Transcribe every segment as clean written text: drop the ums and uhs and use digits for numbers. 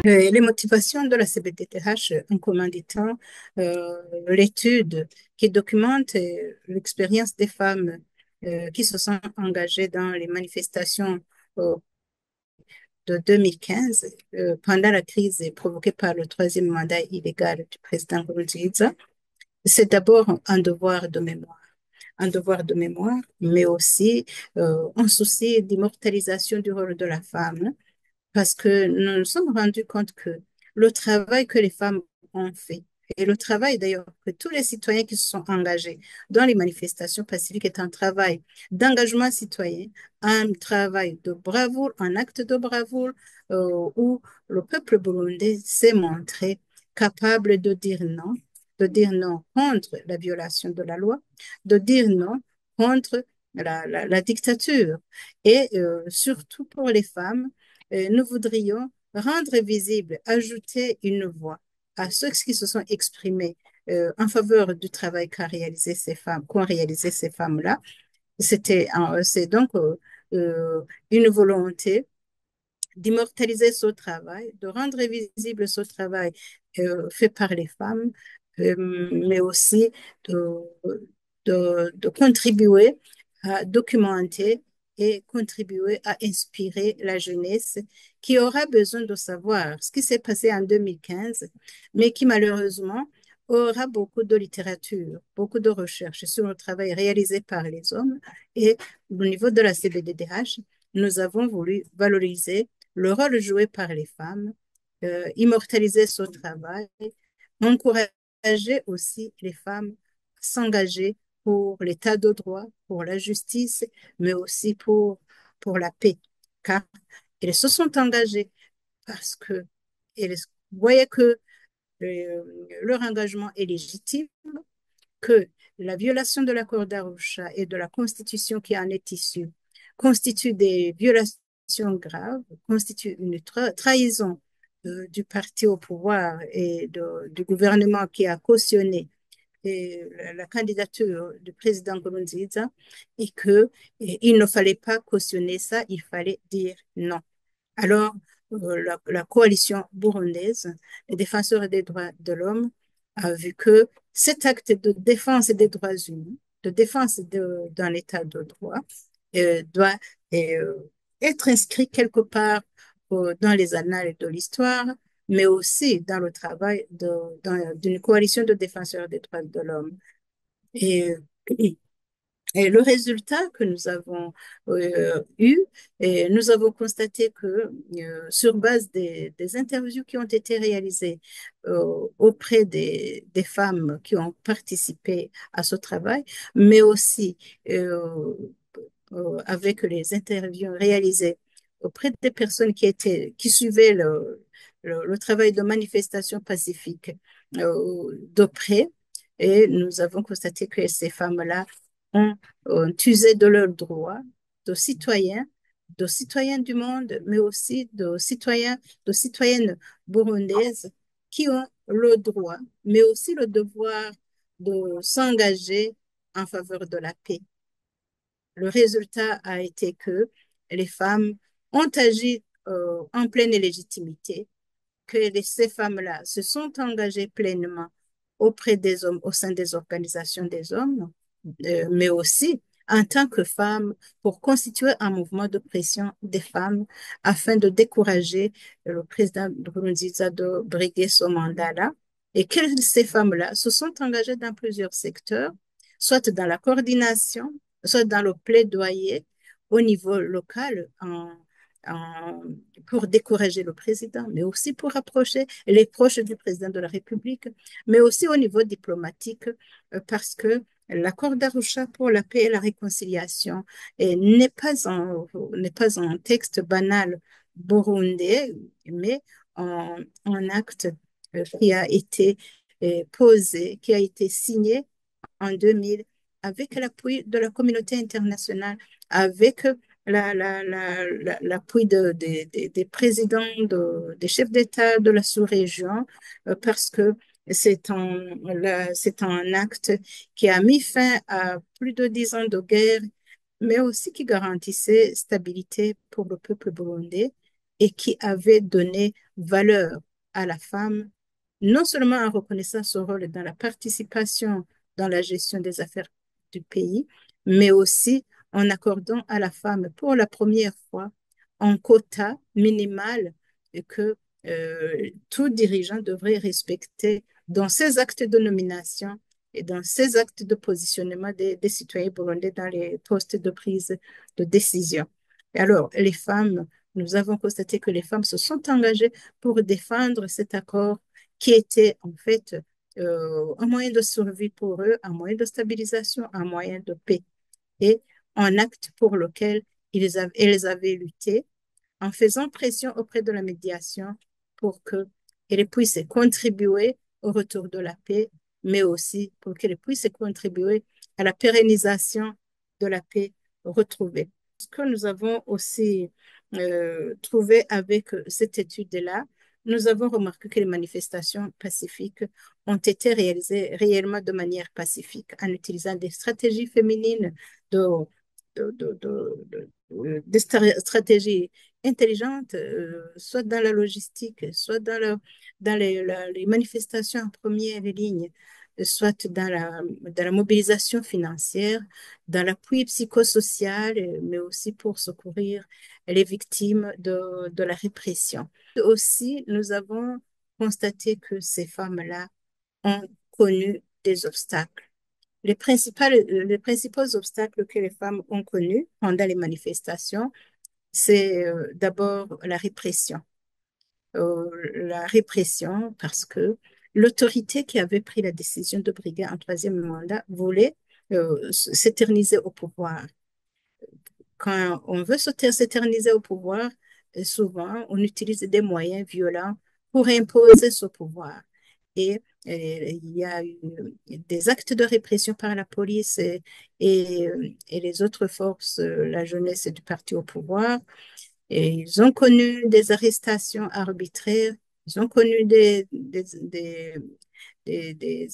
Les motivations de la CBDTH ont commanditant l'étude qui documente l'expérience des femmes qui se sont engagées dans les manifestations euh, de 2015 pendant la crise provoquée par le troisième mandat illégal du président Nkurunziza. C'est d'abord un devoir de mémoire, mais aussi un souci d'immortalisation du rôle de la femme parce que nous nous sommes rendus compte que le travail que les femmes ont fait, et le travail d'ailleurs que tous les citoyens qui se sont engagés dans les manifestations pacifiques est un travail d'engagement citoyen, un travail de bravoure, un acte de bravoure où le peuple burundais s'est montré capable de dire non contre la violation de la loi, de dire non contre la dictature. Et surtout pour les femmes, nous voudrions rendre visible, ajouter une voix à ceux qui se sont exprimés en faveur du travail qu'ont réalisé ces femmes-là. C'est donc une volonté d'immortaliser ce travail, de rendre visible ce travail fait par les femmes, mais aussi de, de contribuer à documenter et contribuer à inspirer la jeunesse qui aura besoin de savoir ce qui s'est passé en 2015, mais qui malheureusement aura beaucoup de littérature, beaucoup de recherches sur le travail réalisé par les hommes. Et au niveau de la CBDDH, nous avons voulu valoriser le rôle joué par les femmes, immortaliser ce travail, encourager aussi les femmes à s'engager pour l'état de droit, pour la justice, mais aussi pour la paix. Car elles se sont engagées parce que elles voyaient que leur engagement est légitime, que la violation de l'accord d'Arusha et de la Constitution qui en est issue constitue des violations graves, constitue une trahison du parti au pouvoir et du gouvernement qui a cautionné la candidature du président Nkurunziza et qu'il ne fallait pas cautionner ça, il fallait dire non. Alors, la coalition burundaise, les défenseurs des droits de l'homme, a vu que cet acte de défense des droits humains, de défense d'un état de droit, doit euh, être inscrit quelque part dans les annales de l'histoire, mais aussi dans le travail d'une coalition de défenseurs des droits de l'homme. Et, et le résultat que nous avons eu, et nous avons constaté que sur base des interviews qui ont été réalisées auprès des femmes qui ont participé à ce travail, mais aussi euh, avec les interviews réalisées auprès des personnes qui suivaient le travail de manifestation pacifique de près, et nous avons constaté que ces femmes-là ont usé de leurs droits de citoyens du monde, mais aussi de citoyennes burundaises qui ont le droit, mais aussi le devoir de s'engager en faveur de la paix. Le résultat a été que les femmes ont agi en pleine légitimité, que ces femmes-là se sont engagées pleinement auprès des hommes, au sein des organisations des hommes, mais aussi en tant que femmes pour constituer un mouvement de pression des femmes afin de décourager le président Nkurunziza de briguer ce mandat-là et que ces femmes-là se sont engagées dans plusieurs secteurs, soit dans la coordination, soit dans le plaidoyer au niveau local en, pour décourager le président, mais aussi pour rapprocher les proches du président de la République, mais aussi au niveau diplomatique, parce que l'accord d'Arusha pour la paix et la réconciliation n'est pas un texte banal burundais, mais un acte qui a été posé, qui a été signé en 2000 avec l'appui de la communauté internationale, avec l'appui des présidents, des chefs d'État de la sous-région, parce que c'est un acte qui a mis fin à plus de 10 ans de guerre, mais aussi qui garantissait stabilité pour le peuple burundais et qui avait donné valeur à la femme, non seulement en reconnaissant son rôle dans la participation dans la gestion des affaires du pays, mais aussi en accordant à la femme pour la première fois un quota minimal que tout dirigeant devrait respecter dans ses actes de nomination et dans ses actes de positionnement des citoyens burundais dans les postes de prise de décision. Et alors, les femmes, nous avons constaté que les femmes se sont engagées pour défendre cet accord qui était en fait un moyen de survie pour eux, un moyen de stabilisation, un moyen de paix et un acte pour lequel ils avaient lutté en faisant pression auprès de la médiation pour qu'elle puisse contribuer au retour de la paix, mais aussi pour qu'elle puisse contribuer à la pérennisation de la paix retrouvée. Ce que nous avons aussi trouvé avec cette étude-là, nous avons remarqué que les manifestations pacifiques ont été réalisées réellement de manière pacifique en utilisant des stratégies féminines, de, des stratégies intelligentes, soit dans la logistique, soit dans les manifestations en première ligne, soit dans la mobilisation financière, dans l'appui psychosocial, mais aussi pour secourir les victimes de la répression. Aussi, nous avons constaté que ces femmes-là ont connu des obstacles. Les principaux obstacles que les femmes ont connus pendant les manifestations, c'est d'abord la répression. La répression parce que l'autorité qui avait pris la décision de briguer un troisième mandat voulait s'éterniser au pouvoir. Quand on veut s'éterniser au pouvoir, souvent on utilise des moyens violents pour imposer ce pouvoir. Et il y a eu des actes de répression par la police et les autres forces, la jeunesse du parti au pouvoir. Et ils ont connu des arrestations arbitraires, ils ont connu des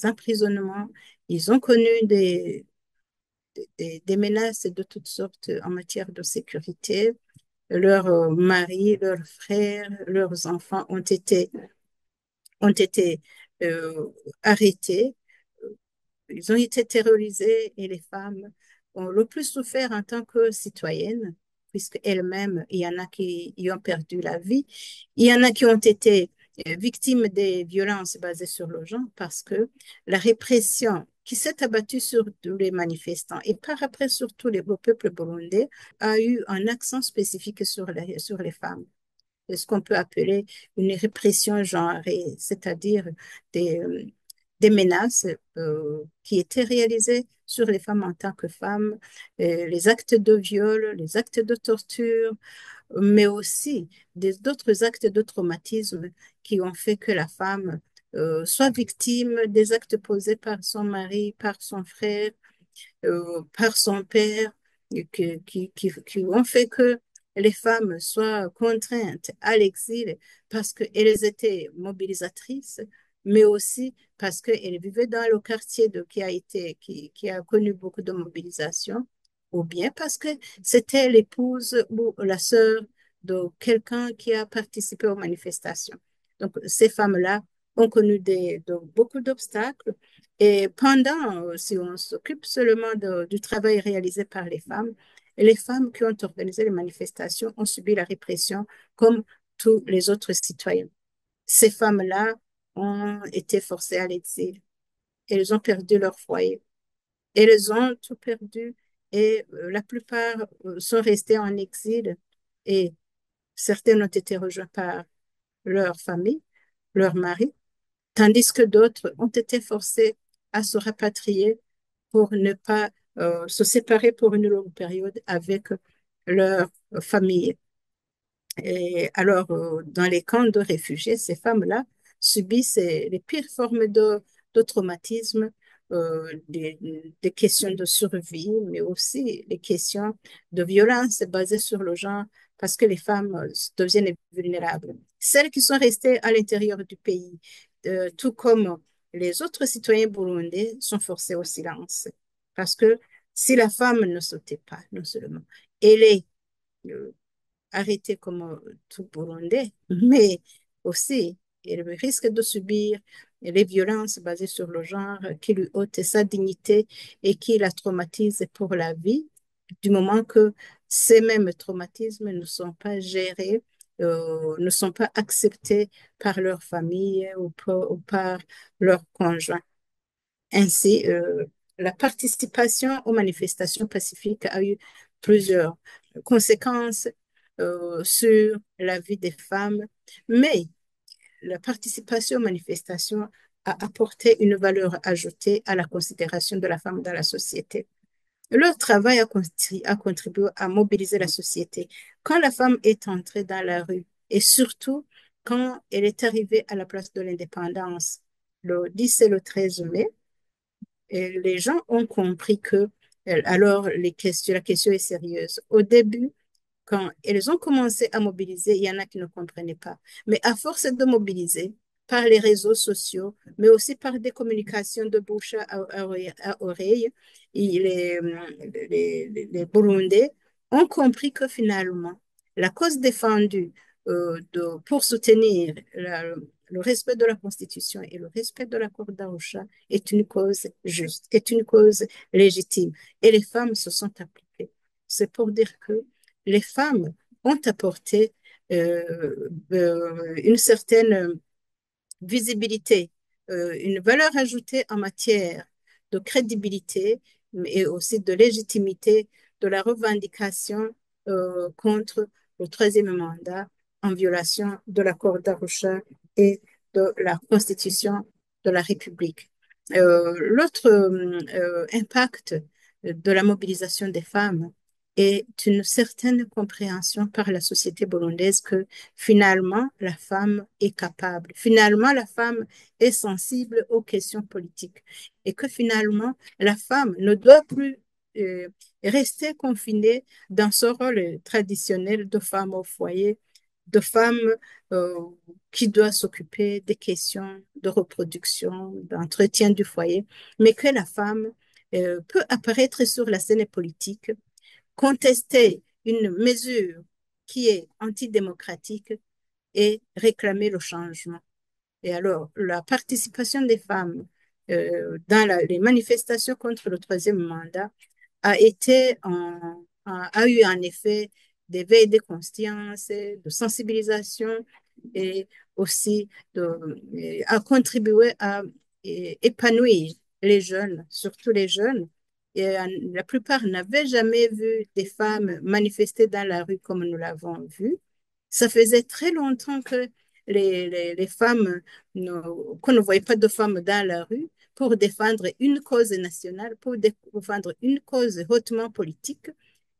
emprisonnements, ils ont connu des menaces de toutes sortes en matière de sécurité. Leurs maris, leurs frères, leurs enfants ont été euh, arrêtés, ils ont été terrorisés et les femmes ont le plus souffert en tant que citoyennes, puisque elles-mêmes, il y en a qui y ont perdu la vie, il y en a qui ont été victimes des violences basées sur le genre, parce que la répression qui s'est abattue sur tous les manifestants et par après sur tout le peuple burundais a eu un accent spécifique sur les femmes, ce qu'on peut appeler une répression genrée, c'est-à-dire des, euh, des menaces qui étaient réalisées sur les femmes en tant que femmes, les actes de viol, les actes de torture, mais aussi d'autres actes de traumatisme qui ont fait que la femme soit victime des actes posés par son mari, par son frère, par son père, qui ont fait que les femmes soient contraintes à l'exil parce qu'elles étaient mobilisatrices, mais aussi parce qu'elles vivaient dans le quartier qui a connu beaucoup de mobilisation, ou bien parce que c'était l'épouse ou la sœur de quelqu'un qui a participé aux manifestations. Donc, ces femmes-là ont connu beaucoup d'obstacles et pendant, si on s'occupe seulement du travail réalisé par les femmes qui ont organisé les manifestations ont subi la répression comme tous les autres citoyens. Ces femmes-là ont été forcées à l'exil. Elles ont perdu leur foyer. Elles ont tout perdu et la plupart sont restées en exil et certaines ont été rejointes par leur famille, leur mari, tandis que d'autres ont été forcées à se rapatrier pour ne pas se séparer pour une longue période avec leur famille. Et alors, dans les camps de réfugiés, ces femmes-là subissent les pires formes de traumatisme, des questions de survie, mais aussi les questions de violence basées sur le genre, parce que les femmes deviennent vulnérables. Celles qui sont restées à l'intérieur du pays, tout comme les autres citoyens burundais, sont forcées au silence. Parce que si la femme ne sautait pas, non seulement, elle est arrêté comme tout Burundais, mais aussi il risque de subir les violences basées sur le genre qui lui ôtent sa dignité et qui la traumatisent pour la vie, du moment que ces mêmes traumatismes ne sont pas gérés, ne sont pas acceptés par leur famille ou par leur conjoint. Ainsi, la participation aux manifestations pacifiques a eu plusieurs conséquences sur la vie des femmes, mais la participation aux manifestations a apporté une valeur ajoutée à la considération de la femme dans la société. Leur travail a contribué à mobiliser la société. Quand la femme est entrée dans la rue, et surtout quand elle est arrivée à la place de l'indépendance, le 10 et le 13 mai, et les gens ont compris que alors la question est sérieuse. Au début, quand elles ont commencé à mobiliser, il y en a qui ne comprenaient pas. Mais à force de mobiliser par les réseaux sociaux, mais aussi par des communications de bouche à oreille, les Burundais ont compris que finalement, la cause défendue pour soutenir le respect de la Constitution et le respect de l'accord d'Arusha est une cause juste, est une cause légitime. Et les femmes se sont appliquées. C'est pour dire que les femmes ont apporté une certaine visibilité, une valeur ajoutée en matière de crédibilité et aussi de légitimité de la revendication contre le troisième mandat en violation de l'accord d'Arusha et de la Constitution de la République. L'autre impact de la mobilisation des femmes est une certaine compréhension par la société burundaise que finalement la femme est capable, finalement la femme est sensible aux questions politiques et que finalement la femme ne doit plus rester confinée dans son rôle traditionnel de femme au foyer, de femme euh, qui doit s'occuper des questions de reproduction, d'entretien du foyer, mais que la femme peut apparaître sur la scène politique, contester une mesure qui est antidémocratique et réclamer le changement. Et alors, la participation des femmes dans les manifestations contre le troisième mandat a eu en effet d'éveil de conscience, de sensibilisation et aussi a contribué à épanouir les jeunes, surtout les jeunes. Et la plupart n'avaient jamais vu des femmes manifester dans la rue comme nous l'avons vu. Ça faisait très longtemps que les femmes, qu'on ne voyait pas de femmes dans la rue pour défendre une cause nationale, pour défendre une cause hautement politique.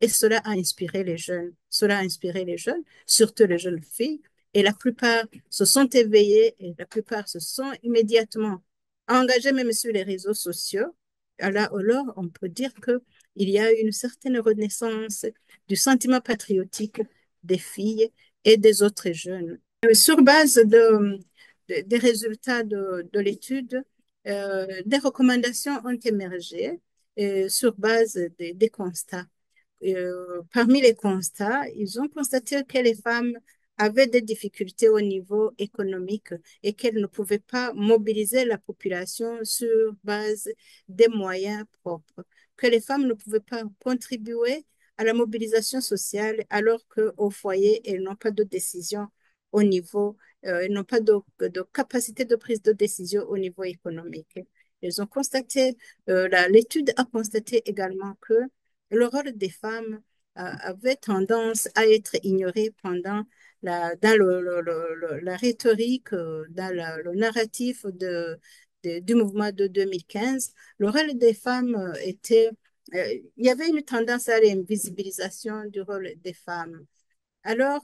Et cela a inspiré les jeunes. Cela a inspiré les jeunes, surtout les jeunes filles. Et la plupart se sont éveillées et la plupart se sont immédiatement engagées même sur les réseaux sociaux. Alors, on peut dire qu'il y a une certaine renaissance du sentiment patriotique des filles et des autres jeunes. Sur base des résultats de l'étude, des recommandations ont émergé sur base des constats. Parmi les constats, ils ont constaté que les femmes avaient des difficultés au niveau économique et qu'elles ne pouvaient pas mobiliser la population sur base des moyens propres, que les femmes ne pouvaient pas contribuer à la mobilisation sociale alors qu'au foyer, elles n'ont pas de décision au niveau, elles n'ont pas de capacité de prise de décision au niveau économique. Ils ont constaté, l'étude a constaté également que le rôle des femmes avait tendance à être ignoré dans la rhétorique, dans le narratif du mouvement de 2015. Le rôle des femmes il y avait une tendance à l'invisibilisation du rôle des femmes. Alors,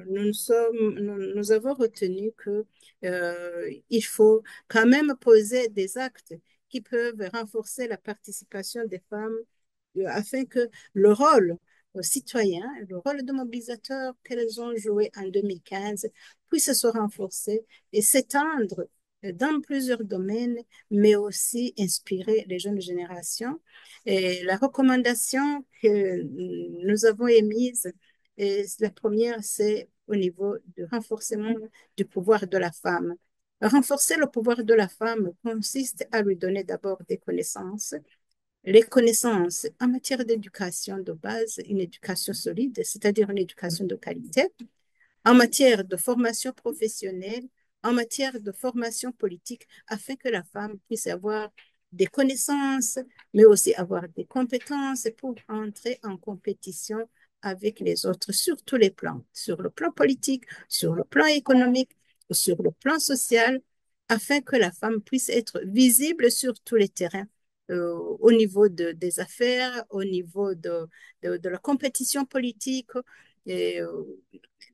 nous avons retenu que il faut quand même poser des actes qui peuvent renforcer la participation des femmes afin que le rôle citoyen, le rôle de mobilisateur qu'elles ont joué en 2015 puisse se renforcer et s'étendre dans plusieurs domaines, mais aussi inspirer les jeunes générations. Et la recommandation que nous avons émise Et la première, c'est au niveau du renforcement du pouvoir de la femme. Renforcer le pouvoir de la femme consiste à lui donner d'abord des connaissances, les connaissances en matière d'éducation de base, une éducation solide, c'est-à-dire une éducation de qualité, en matière de formation professionnelle, en matière de formation politique, afin que la femme puisse avoir des connaissances, mais aussi avoir des compétences pour entrer en compétition avec les autres sur tous les plans, sur le plan politique, sur le plan économique, sur le plan social, afin que la femme puisse être visible sur tous les terrains, au niveau des affaires, au niveau de la compétition politique, et,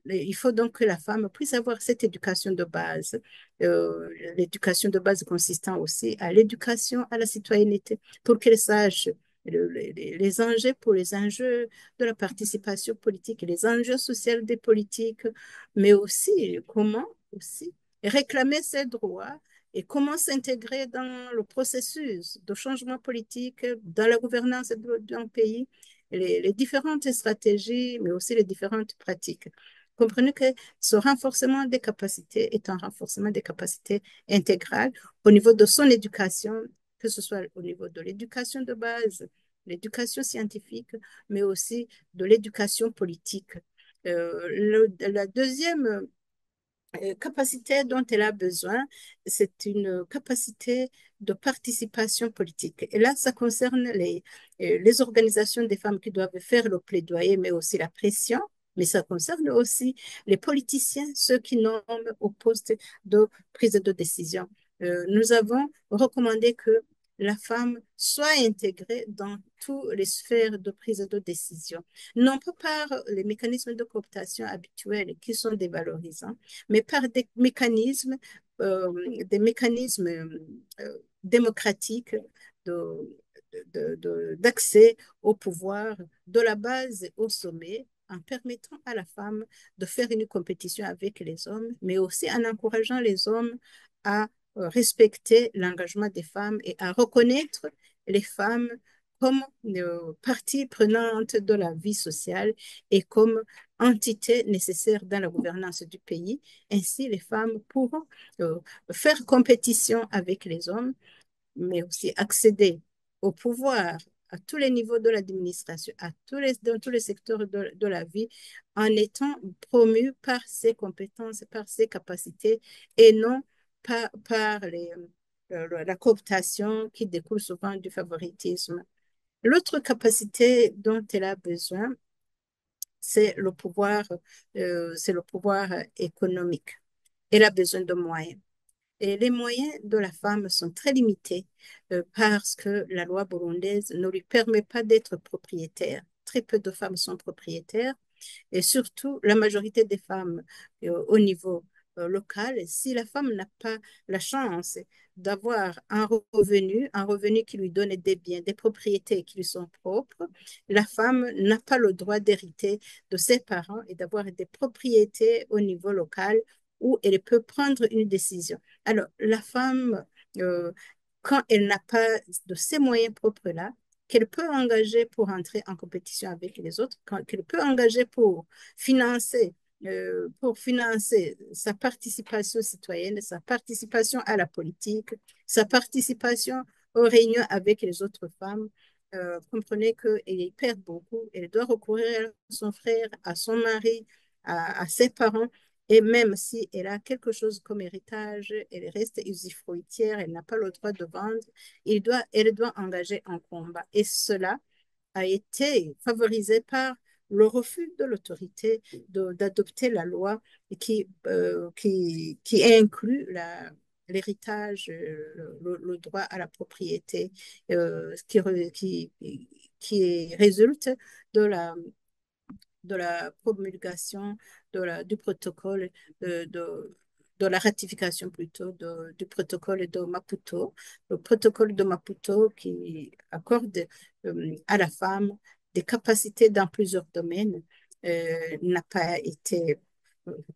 il faut donc que la femme puisse avoir cette éducation de base, l'éducation de base consistant aussi à l'éducation à la citoyenneté, pour qu'elle sache les enjeux pour les enjeux de la participation politique, les enjeux sociaux des politiques, mais aussi comment aussi réclamer ses droits et comment s'intégrer dans le processus de changement politique, dans la gouvernance d'un pays, les différentes stratégies, mais aussi les différentes pratiques. Comprenez que ce renforcement des capacités est un renforcement des capacités intégrales au niveau de son éducation, que ce soit au niveau de l'éducation de base, l'éducation scientifique, mais aussi de l'éducation politique. La deuxième capacité dont elle a besoin, c'est une capacité de participation politique. Et là, ça concerne les organisations des femmes qui doivent faire le plaidoyer, mais aussi la pression. Mais ça concerne aussi les politiciens, ceux qui nomment au poste de prise de décision. Nous avons recommandé que la femme soit intégrée dans toutes les sphères de prise de décision, non pas par les mécanismes de cooptation habituels qui sont dévalorisants, mais par des mécanismes démocratiques d'accès au pouvoir de la base au sommet, en permettant à la femme de faire une compétition avec les hommes, mais aussi en encourageant les hommes à respecter l'engagement des femmes et à reconnaître les femmes comme partie prenante de la vie sociale et comme entité nécessaire dans la gouvernance du pays. Ainsi, les femmes pourront euh, faire compétition avec les hommes, mais aussi accéder au pouvoir à tous les niveaux de l'administration, dans tous les secteurs de la vie, en étant promues par ses compétences, par ses capacités, et non par la cooptation qui découle souvent du favoritisme. L'autre capacité dont elle a besoin, c'est le pouvoir économique. Elle a besoin de moyens. Et les moyens de la femme sont très limités parce que la loi burundaise ne lui permet pas d'être propriétaire. Très peu de femmes sont propriétaires et surtout la majorité des femmes au niveau local, si la femme n'a pas la chance d'avoir un revenu qui lui donne des biens, des propriétés qui lui sont propres, la femme n'a pas le droit d'hériter de ses parents et d'avoir des propriétés au niveau local où elle peut prendre une décision. Alors, la femme, euh, quand elle n'a pas de ces moyens propres-là, qu'elle peut engager pour entrer en compétition avec les autres, qu'elle peut engager pour financer sa participation citoyenne, sa participation à la politique, sa participation aux réunions avec les autres femmes. Comprenez qu'elle perd beaucoup, elle doit recourir à son frère, à son mari, à ses parents. Et même si elle a quelque chose comme héritage, elle reste usufruitière, elle n'a pas le droit de vendre, elle doit engager un combat. Et cela a été favorisé par le refus de l'autorité d'adopter la loi qui inclut l'héritage, le droit à la propriété, qui résulte de de la promulgation du protocole de la ratification plutôt du protocole de Maputo, le protocole de Maputo qui accorde à la femme des capacités dans plusieurs domaines, n'a pas été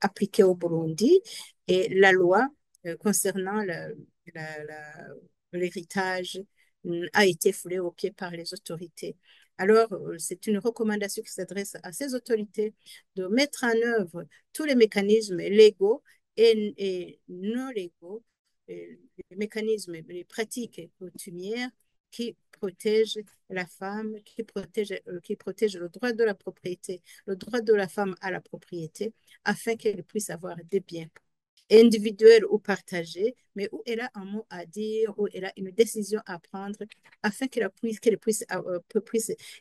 appliqué au Burundi et la loi concernant la- l'héritage a été foulée aux pieds par les autorités. Alors, c'est une recommandation qui s'adresse à ces autorités de mettre en œuvre tous les mécanismes légaux et non légaux, les mécanismes, les pratiques coutumières qui protègent la femme, qui protègent le droit de la propriété, le droit de la femme à la propriété, afin qu'elle puisse avoir des biens individuelle ou partagée, mais où elle a un mot à dire, où elle a une décision à prendre, afin qu'elle puisse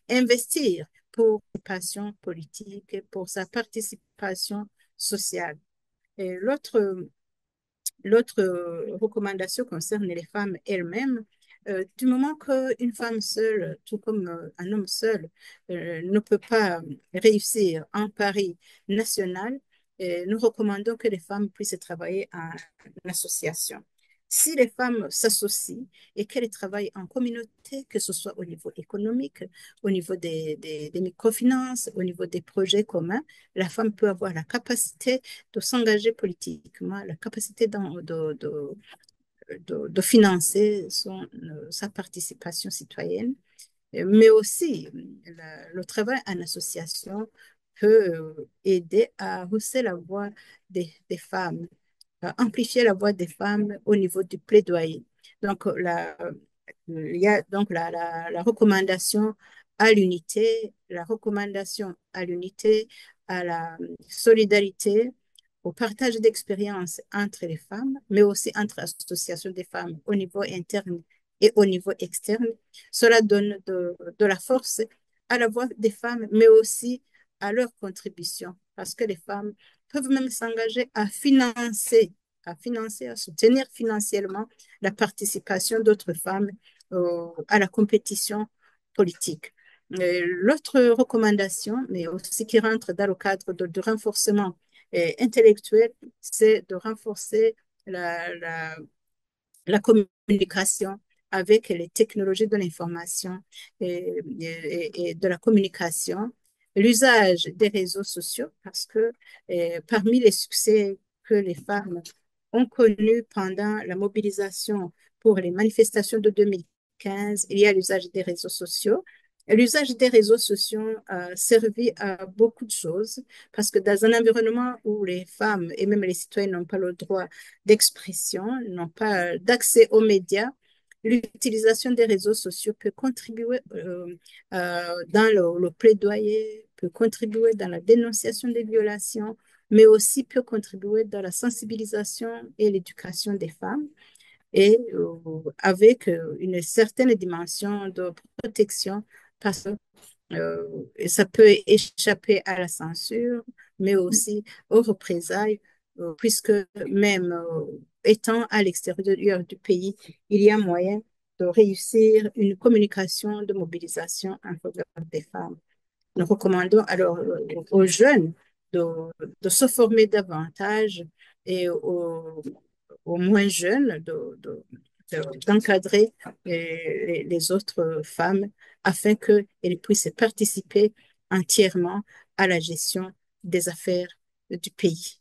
investir pour sa passion politique, pour sa participation sociale. Et l'autre recommandation concerne les femmes elles-mêmes. Du moment qu'une femme seule, tout comme un homme seul, ne peut pas réussir un pari national, nous recommandons que les femmes puissent travailler en association. Si les femmes s'associent et qu'elles travaillent en communauté, que ce soit au niveau économique, au niveau des microfinances, au niveau des projets communs, la femme peut avoir la capacité de s'engager politiquement, la capacité de financer sa participation citoyenne, mais aussi le travail en association peut aider à hausser la voix des femmes, à amplifier la voix des femmes au niveau du plaidoyer. Donc, il y a donc la recommandation à l'unité, la recommandation à l'unité, à la solidarité, au partage d'expériences entre les femmes, mais aussi entre associations des femmes au niveau interne et au niveau externe. Cela donne de la force à la voix des femmes, mais aussi à leur contribution, parce que les femmes peuvent même s'engager à soutenir financièrement la participation d'autres femmes à la compétition politique. L'autre recommandation, mais aussi qui rentre dans le cadre de renforcement intellectuel, c'est de renforcer la communication avec les technologies de l'information et de la communication, l'usage des réseaux sociaux, parce que parmi les succès que les femmes ont connus pendant la mobilisation pour les manifestations de 2015, il y a l'usage des réseaux sociaux. L'usage des réseaux sociaux a servi à beaucoup de choses parce que dans un environnement où les femmes et même les citoyens n'ont pas le droit d'expression, n'ont pas d'accès aux médias, l'utilisation des réseaux sociaux peut contribuer dans le plaidoyer, peut contribuer dans la dénonciation des violations, mais aussi peut contribuer dans la sensibilisation et l'éducation des femmes et avec une certaine dimension de protection parce que ça peut échapper à la censure, mais aussi aux représailles, puisque même étant à l'extérieur du pays, il y a moyen de réussir une communication de mobilisation en faveur des femmes. Nous recommandons alors aux jeunes de, de se former davantage et aux moins jeunes d'encadrer les autres femmes afin qu'elles puissent participer entièrement à la gestion des affaires du pays.